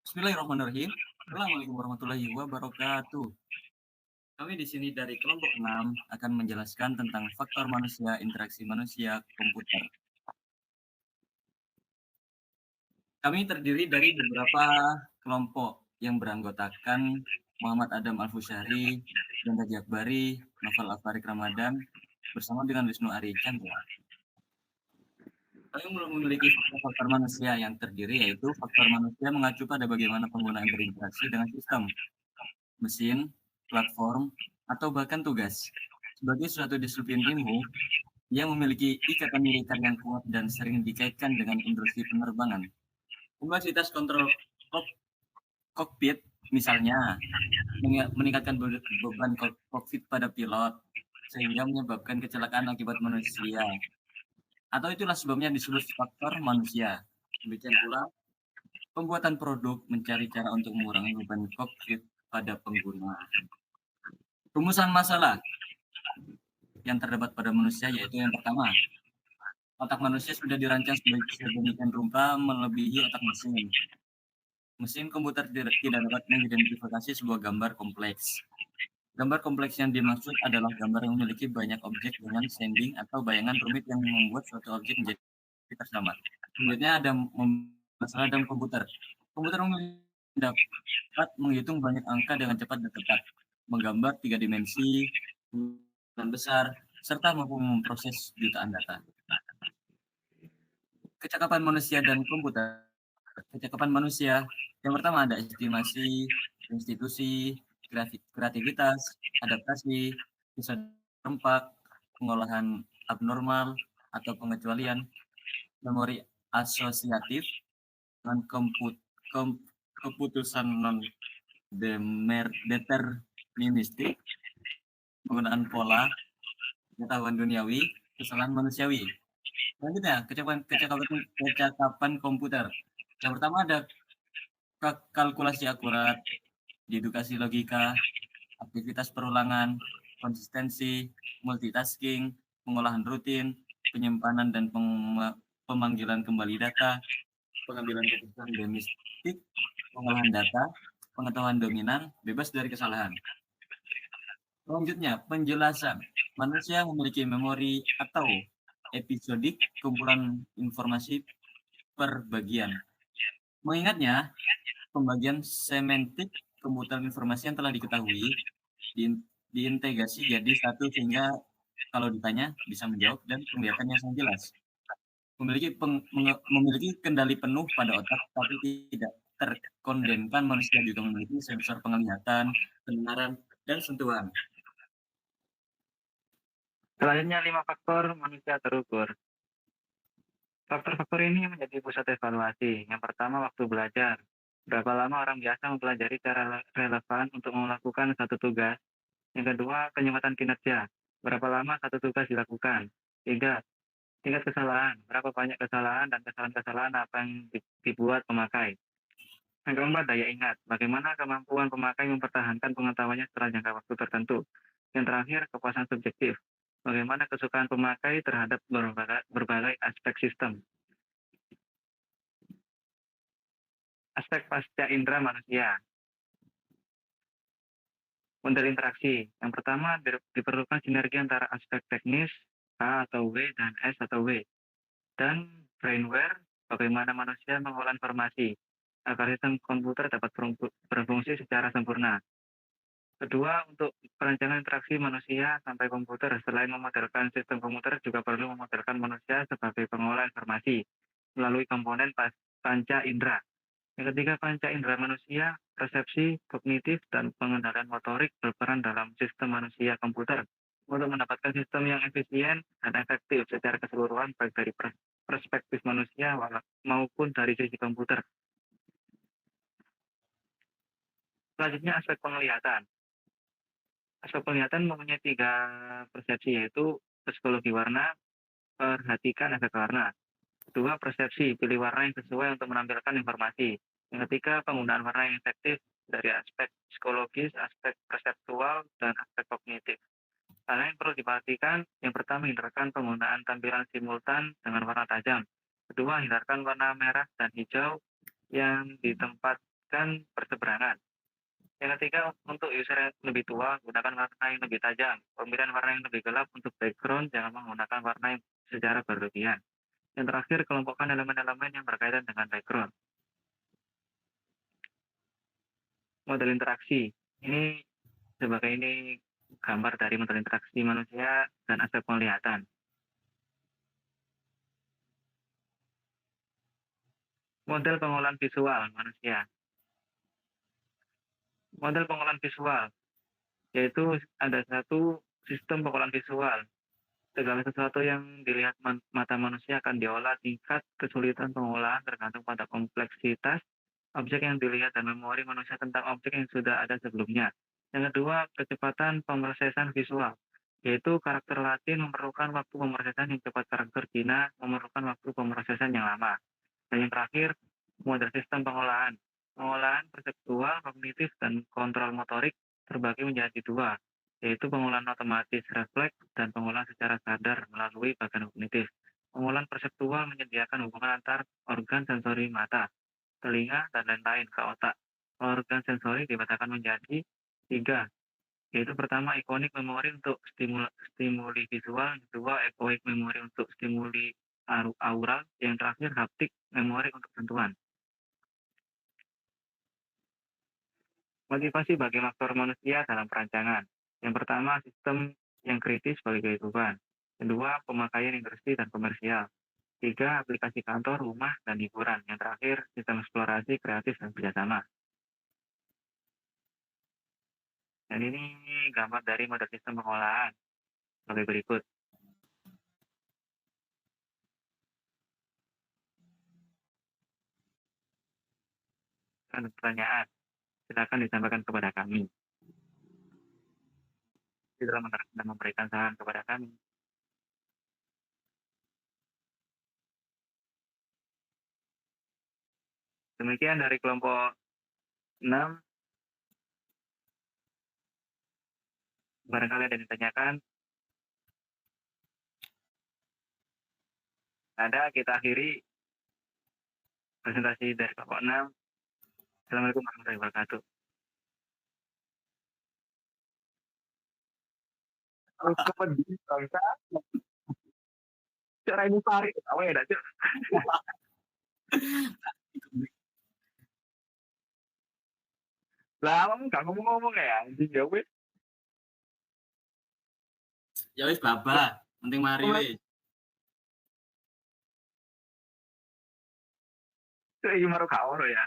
Bismillahirrahmanirrahim. Assalamualaikum warahmatullahi wabarakatuh. Kami di sini dari kelompok 6 akan menjelaskan tentang faktor manusia, interaksi manusia, komputer. Kami terdiri dari beberapa kelompok yang beranggotakan Muhammad Adam Al-Fusyari, Ganda Jakbari, Novel Afarik Ramadan, bersama dengan Wisnu Ari Chandra. Kami belum memiliki faktor manusia yang terdiri, yaitu faktor manusia mengacu pada bagaimana penggunaan berinteraksi dengan sistem, mesin, platform, atau bahkan tugas. Sebagai suatu disiplin ilmu yang memiliki ikatan militer yang kuat dan sering dikaitkan dengan industri penerbangan. Kompleksitas kontrol kokpit, misalnya, meningkatkan beban kokpit pada pilot, sehingga menyebabkan kecelakaan akibat manusia. Atau itulah sebabnya disebut faktor manusia. Demikian pula, pembuatan produk mencari cara untuk mengurangi beban kokpit pada pengguna. Rumusan masalah yang terdapat pada manusia yaitu yang pertama, otak manusia sudah dirancang sedemikian rupa melebihi otak mesin. Mesin komputer tidak dapat mengidentifikasi sebuah gambar kompleks. Gambar kompleks yang dimaksud adalah gambar yang memiliki banyak objek dengan sanding atau bayangan rumit yang membuat suatu objek menjadi tersamar. Selanjutnya ada masalah dalam komputer. Komputer dapat menghitung banyak angka dengan cepat dan tepat, menggambar 3 dimensi, ukuran besar, serta mampu memproses jutaan data. Kecakapan manusia dan komputer. Kecakapan manusia, yang pertama ada estimasi, institusi, kreativitas, adaptasi, bisa tempat, pengolahan abnormal atau pengecualian, memori asosiatif, dan keputusan non deterministik, penggunaan pola, pengetahuan duniawi, kesalahan manusiawi. Selanjutnya, kecakapan komputer. Yang pertama ada kalkulasi akurat, dedukasi logika, aktivitas perulangan, konsistensi, multitasking, pengolahan rutin, penyimpanan dan pemanggilan kembali data, pengambilan keputusan domestik, pengolahan data, pengetahuan dominan, bebas dari kesalahan. Selanjutnya, penjelasan. Manusia memiliki memori atau episodik kumpulan informasi per bagian. Mengingatnya, pembagian semantik kumpulan informasi yang telah diketahui diintegrasi jadi satu sehingga kalau ditanya bisa menjawab dan penglihatan yang sangat jelas. Memiliki kendali penuh pada otak tapi tidak terkondenkan. Manusia juga memiliki sensor penglihatan, pendengaran, dan sentuhan. Selanjutnya 5 faktor manusia terukur. Faktor-faktor ini menjadi pusat evaluasi. Yang pertama, waktu belajar. Berapa lama orang biasa mempelajari cara relevan untuk melakukan satu tugas. Yang kedua, penyematan kinerja. Berapa lama satu tugas dilakukan. Tiga, tingkat kesalahan. Berapa banyak kesalahan dan kesalahan-kesalahan apa yang dibuat pemakai. Yang keempat, daya ingat. Bagaimana kemampuan pemakai mempertahankan pengetahuannya setelah jangka waktu tertentu. Yang terakhir, kepuasan subjektif. Bagaimana kesukaan pemakai terhadap berbagai aspek sistem. Aspek pasca indera manusia. Model interaksi. Yang pertama, diperlukan sinergi antara aspek teknis, A atau W, dan S atau W. Dan brainware, bagaimana manusia mengolah informasi, agar sistem komputer dapat berfungsi secara sempurna. Kedua, untuk perancangan interaksi manusia sampai komputer, selain memodelkan sistem komputer, juga perlu memodelkan manusia sebagai pengolah informasi melalui komponen panca indera. Yang ketiga, panca indera manusia, persepsi, kognitif, dan pengendalian motorik berperan dalam sistem manusia komputer untuk mendapatkan sistem yang efisien dan efektif secara keseluruhan baik dari perspektif manusia maupun dari sisi komputer. Selanjutnya, aspek penglihatan. Aspek penglihatan mempunyai 3 persepsi, yaitu psikologi warna, perhatikan efek warna. Kedua, persepsi, pilih warna yang sesuai untuk menampilkan informasi. Yang ketiga, penggunaan warna yang efektif dari aspek psikologis, aspek perseptual, dan aspek kognitif. Hal yang perlu diperhatikan, yang pertama, hindarkan penggunaan tampilan simultan dengan warna tajam. Kedua, hindarkan warna merah dan hijau yang ditempatkan dan berseberangan. Yang ketiga, untuk user yang lebih tua, gunakan warna yang lebih tajam. Pemilihan warna yang lebih gelap untuk background, jangan menggunakan warna yang secara berlebihan. Yang terakhir, kelompokkan elemen-elemen yang berkaitan dengan background. Model interaksi. Ini sebagai ini gambar dari model interaksi manusia dan aspek penglihatan. Model pengolahan visual manusia. Model pengolahan visual, yaitu ada satu sistem pengolahan visual. Segala sesuatu yang dilihat mata manusia akan diolah. Tingkat kesulitan pengolahan tergantung pada kompleksitas objek yang dilihat dan memori manusia tentang objek yang sudah ada sebelumnya. Yang kedua, kecepatan pemrosesan visual, yaitu karakter Latin memerlukan waktu pemrosesan yang cepat, karakter Cina memerlukan waktu pemrosesan yang lama. Dan yang terakhir, model sistem pengolahan. Pengolahan perseptual, kognitif, dan kontrol motorik terbagi menjadi dua, yaitu pengolahan otomatis refleks dan pengolahan secara sadar melalui bagian kognitif. Pengolahan perseptual menyediakan hubungan antar organ sensori mata, telinga, dan lain-lain ke otak. Organ sensori dibedakan menjadi tiga, yaitu pertama ikonik memori untuk stimuli visual, yang kedua ekoik memori untuk stimuli aural, yang terakhir haptik memori untuk sentuhan. Motivasi bagi faktor manusia dalam perancangan. Yang pertama, sistem yang kritis bagi kehidupan. Kedua, pemakaian industri dan komersial. Tiga, aplikasi kantor, rumah, dan hiburan. Yang terakhir, sistem eksplorasi, kreatif, dan kerjasama. Dan ini gambar dari model sistem pengolahan sebagai berikut. Ada pertanyaan, silakan disampaikan kepada kami. Kita memberikan saran kepada kami. Demikian dari kelompok 6. Barangkali ada yang ditanyakan. Ada, kita akhiri presentasi dari kelompok 6. Assalamualaikum warahmatullahi wabarakatuh. Harus kepedih bangsa. Cara ini tarik, tahu ya, Cuk. Lah, kamu gak ngomong-ngomong ya, anjing ya wis. Ya wis baba, penting mari wis. Cuk, iki maro gak ono ya.